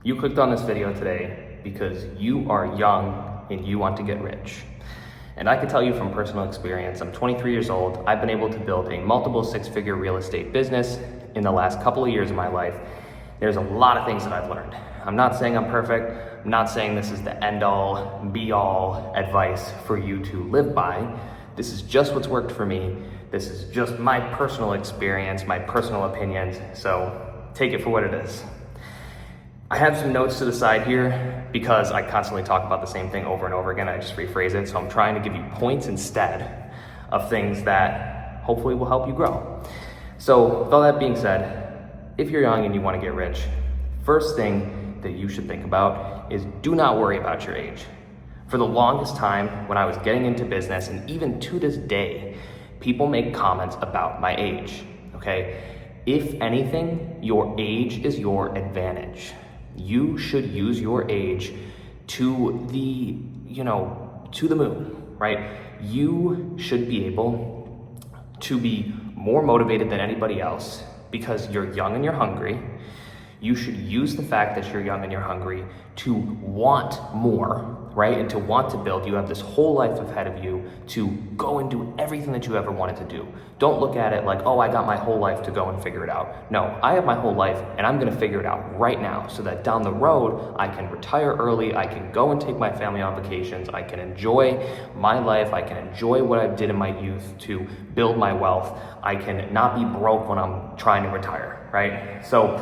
You clicked on this video today because you are young and you want to get rich. And I can tell you from personal experience, I'm 23 years old. I've been able to build a multiple six-figure real estate business in the last couple of years of my life. There's a lot of things that I've learned. I'm not saying I'm perfect. I'm not saying this is the end-all, be-all advice for you to live by. This is just what's worked for me. This is just my personal experience, my personal opinions. So take it for what it is. I have some notes to the side here because I constantly talk about the same thing over and over again. I just rephrase it. So I'm trying to give you points instead of things that hopefully will help you grow. So with all that being said, if you're young and you want to get rich, first thing that you should think about is do not worry about your age. For the longest time when I was getting into business, and even to this day, people make comments about my age, okay? If anything, your age is your advantage. You should use your age to the moon, right? You should be able to be more motivated than anybody else because you're young and you're hungry. You should use the fact that you're young and you're hungry to want more, right? And to want to build. You have this whole life ahead of you to go and do everything that you ever wanted to do. Don't look at it like, oh, I got my whole life to go and figure it out. No, I have my whole life and I'm gonna figure it out right now so that down the road, I can retire early, I can go and take my family on vacations, I can enjoy my life, I can enjoy what I did in my youth to build my wealth. I can not be broke when I'm trying to retire, right? So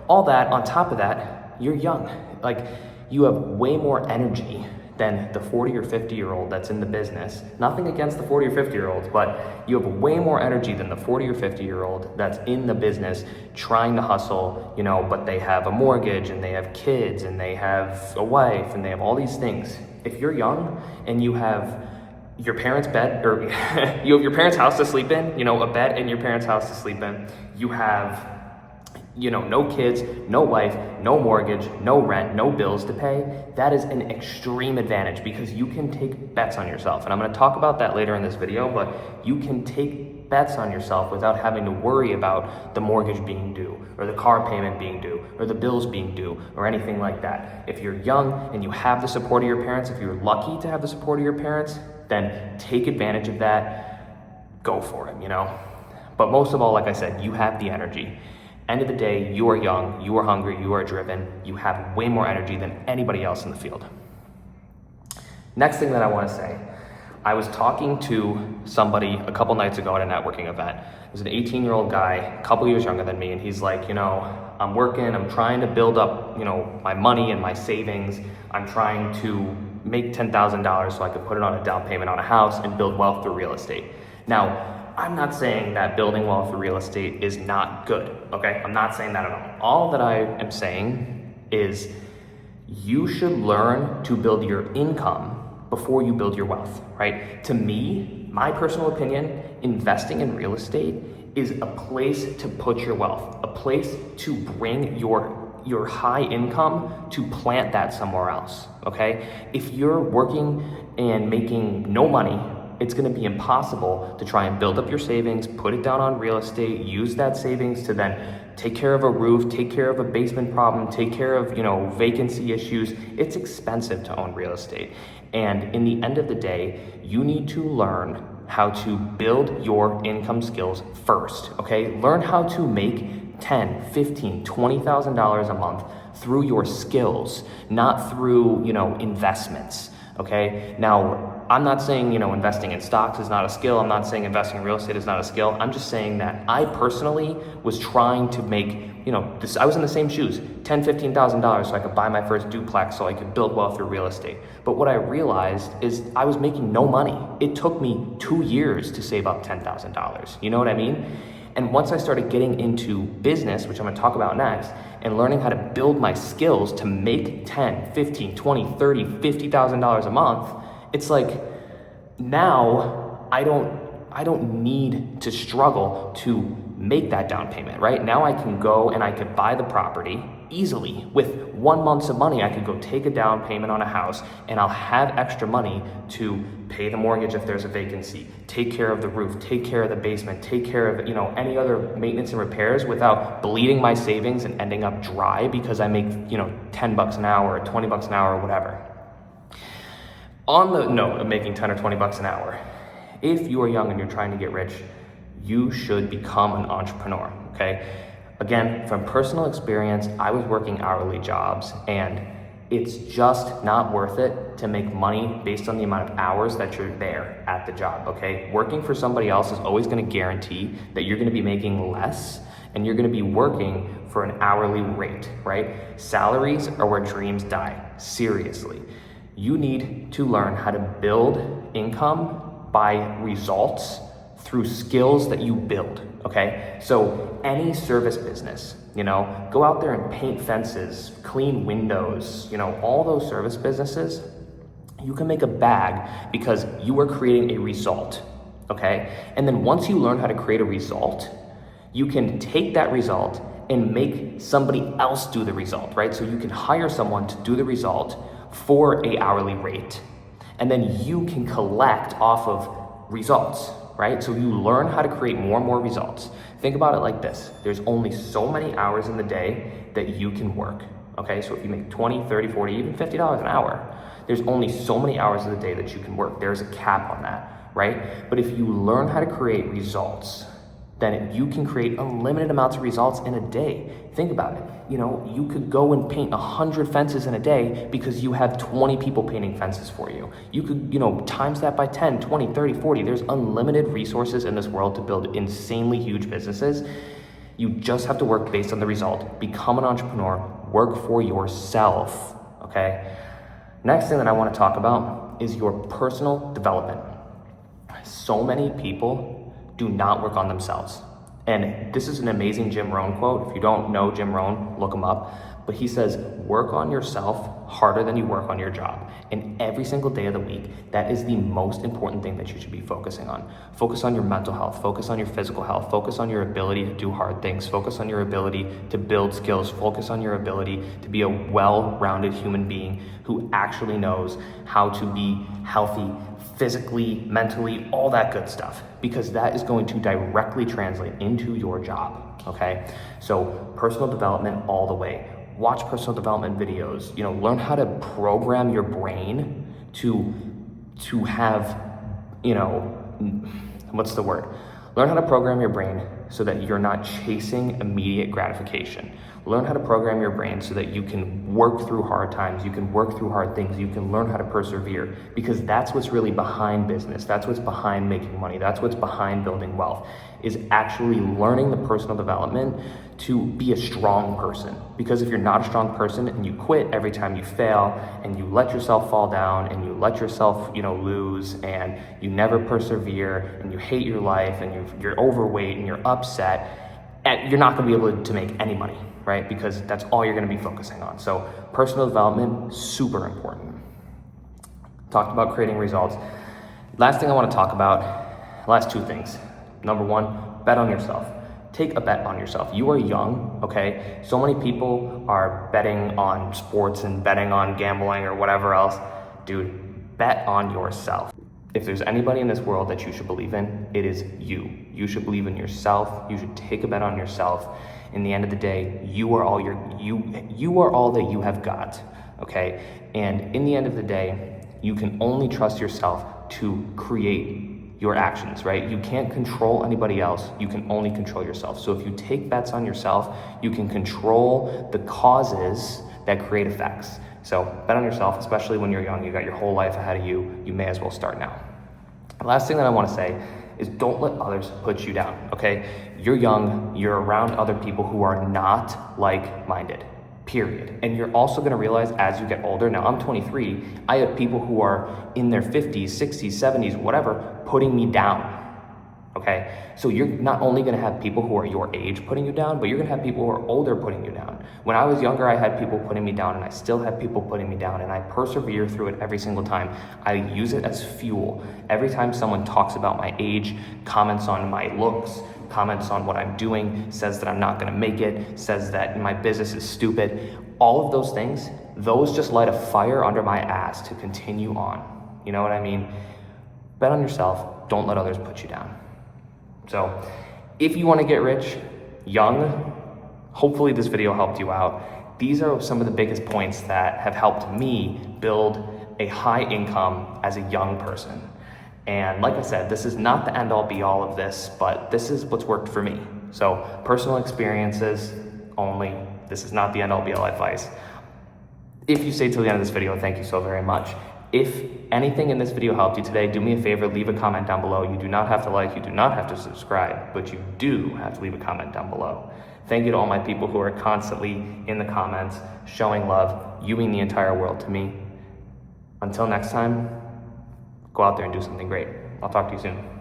all that, on top of that, you're young. Like, you have way more energy than the 40 or 50-year-old that's in the business. Nothing against the 40 or 50-year-olds, but you have way more energy than the 40 or 50-year-old that's in the business trying to hustle, but they have a mortgage and they have kids and they have a wife and they have all these things. If you're young and you have your parents' bed, or you have your parents' house to sleep in, a bed in your parents' house to sleep in, you have no kids, no wife, no mortgage, no rent, no bills to pay, that is an extreme advantage because you can take bets on yourself. And I'm gonna talk about that later in this video, but you can take bets on yourself without having to worry about the mortgage being due, or the car payment being due, or the bills being due, or anything like that. If you're young and you have the support of your parents, if you're lucky to have the support of your parents, then take advantage of that, go for it, But most of all, like I said, you have the energy. End of the day, you are young, you are hungry, you are driven, you have way more energy than anybody else in the field. Next thing that I want to say, I was talking to somebody a couple nights ago at a networking event. It was an 18-year-old guy, a couple years younger than me, and he's like, I'm working, I'm trying to build up, my money and my savings. I'm trying to make $10,000 so I could put it on a down payment on a house and build wealth through real estate. Now, I'm not saying that building wealth through real estate is not good, okay? I'm not saying that at all. All that I am saying is you should learn to build your income before you build your wealth, right? To me, my personal opinion, investing in real estate is a place to put your wealth, a place to bring your high income to plant that somewhere else, okay? If you're working and making no money, it's gonna be impossible to try and build up your savings, put it down on real estate, use that savings to then take care of a roof, take care of a basement problem, take care of, vacancy issues. It's expensive to own real estate. And in the end of the day, you need to learn how to build your income skills first, okay? Learn how to make $10,000, $15,000, $20,000 a month through your skills, not through, investments. Okay, now I'm not saying, investing in stocks is not a skill. I'm not saying investing in real estate is not a skill. I'm just saying that I personally was trying to make, I was in the same shoes, $10,000, $15,000 so I could buy my first duplex so I could build wealth through real estate. But what I realized is I was making no money. It took me 2 years to save up $10,000. You know what I mean? And once I started getting into business, which I'm gonna talk about next, and learning how to build my skills to make $10,000, $15,000, $20,000, $30,000, $50,000 a month, it's like now I don't need to struggle to make that down payment, right? Now I can go and I could buy the property, easily. With 1 month's of money, I could go take a down payment on a house, and I'll have extra money to pay the mortgage if there's a vacancy, take care of the roof, take care of the basement, take care of, any other maintenance and repairs without bleeding my savings and ending up dry because I make, $10 an hour or $20 an hour or whatever. On the note of making 10 or 20 bucks an hour, if you are young and you're trying to get rich, you should become an entrepreneur, okay? Again, from personal experience, I was working hourly jobs, and it's just not worth it to make money based on the amount of hours that you're there at the job, okay? Working for somebody else is always gonna guarantee that you're gonna be making less, and you're gonna be working for an hourly rate, right? Salaries are where dreams die, seriously. You need to learn how to build income by results through skills that you build, okay? So any service business, go out there and paint fences, clean windows, all those service businesses, you can make a bag because you are creating a result, okay? And then once you learn how to create a result, you can take that result and make somebody else do the result, right? So you can hire someone to do the result for an hourly rate, and then you can collect off of results, right? So you learn how to create more and more results. Think about it like this. There's only so many hours in the day that you can work, okay? So if you make 20, 30, 40, even $50 an hour, there's only so many hours of the day that you can work. There's a cap on that, right? But if you learn how to create results, then you can create unlimited amounts of results in a day. Think about it. You could go and paint 100 fences in a day because you have 20 people painting fences for you. You could, times that by 10, 20, 30, 40. There's unlimited resources in this world to build insanely huge businesses. You just have to work based on the result. Become an entrepreneur, work for yourself, okay? Next thing that I want to talk about is your personal development. So many people do not work on themselves. And this is an amazing Jim Rohn quote. If you don't know Jim Rohn, look him up. But he says, work on yourself harder than you work on your job. And every single day of the week, that is the most important thing that you should be focusing on. Focus on your mental health, focus on your physical health, focus on your ability to do hard things, focus on your ability to build skills, focus on your ability to be a well-rounded human being who actually knows how to be healthy, physically, mentally, all that good stuff, because that is going to directly translate into your job, okay? So personal development all the way. Watch personal development videos, learn how to program your brain to have, what's the word? Learn how to program your brain so that you're not chasing immediate gratification. Learn how to program your brain so that you can work through hard times, you can work through hard things, you can learn how to persevere, because that's what's really behind business. That's what's behind making money. That's what's behind building wealth, is actually learning the personal development to be a strong person. Because if you're not a strong person and you quit every time you fail and you let yourself fall down and you let yourself, lose, and you never persevere and you hate your life and you're overweight and you're upset, and you're not going to be able to make any money, right? Because that's all you're going to be focusing on. So personal development, super important. Talked about creating results. Last thing I want to talk about, last two things. Number one, bet on yourself. Take a bet on yourself. You are young, okay? So many people are betting on sports and betting on gambling or whatever else. Dude, bet on yourself. If there's anybody in this world that you should believe in, it is you. You should believe in yourself. You should take a bet on yourself. In the end of the day, you are all that you have got, okay? And in the end of the day, you can only trust yourself to create your actions, right? You can't control anybody else. You can only control yourself. So if you take bets on yourself, you can control the causes that create effects. So bet on yourself, especially when you're young. You got your whole life ahead of you. You may as well start now. The last thing that I want to say is don't let others put you down, okay? You're young, you're around other people who are not like-minded, period. And you're also gonna realize as you get older, now I'm 23, I have people who are in their 50s, 60s, 70s, whatever, putting me down, okay? So you're not only gonna have people who are your age putting you down, but you're gonna have people who are older putting you down. When I was younger, I had people putting me down, and I still have people putting me down, and I persevere through it every single time. I use it as fuel. Every time someone talks about my age, comments on my looks, comments on what I'm doing, says that I'm not gonna make it, says that my business is stupid. All of those things, those just light a fire under my ass to continue on. You know what I mean? Bet on yourself, don't let others put you down. So if you wanna get rich, young, hopefully this video helped you out. These are some of the biggest points that have helped me build a high income as a young person. And like I said, this is not the end all be all of this, but this is what's worked for me. So personal experiences only. This is not the end all be all advice. If you stayed till the end of this video, thank you so very much. If anything in this video helped you today, do me a favor, leave a comment down below. You do not have to like, you do not have to subscribe, but you do have to leave a comment down below. Thank you to all my people who are constantly in the comments, showing love. You mean the entire world to me. Until next time, go out there and do something great. I'll talk to you soon.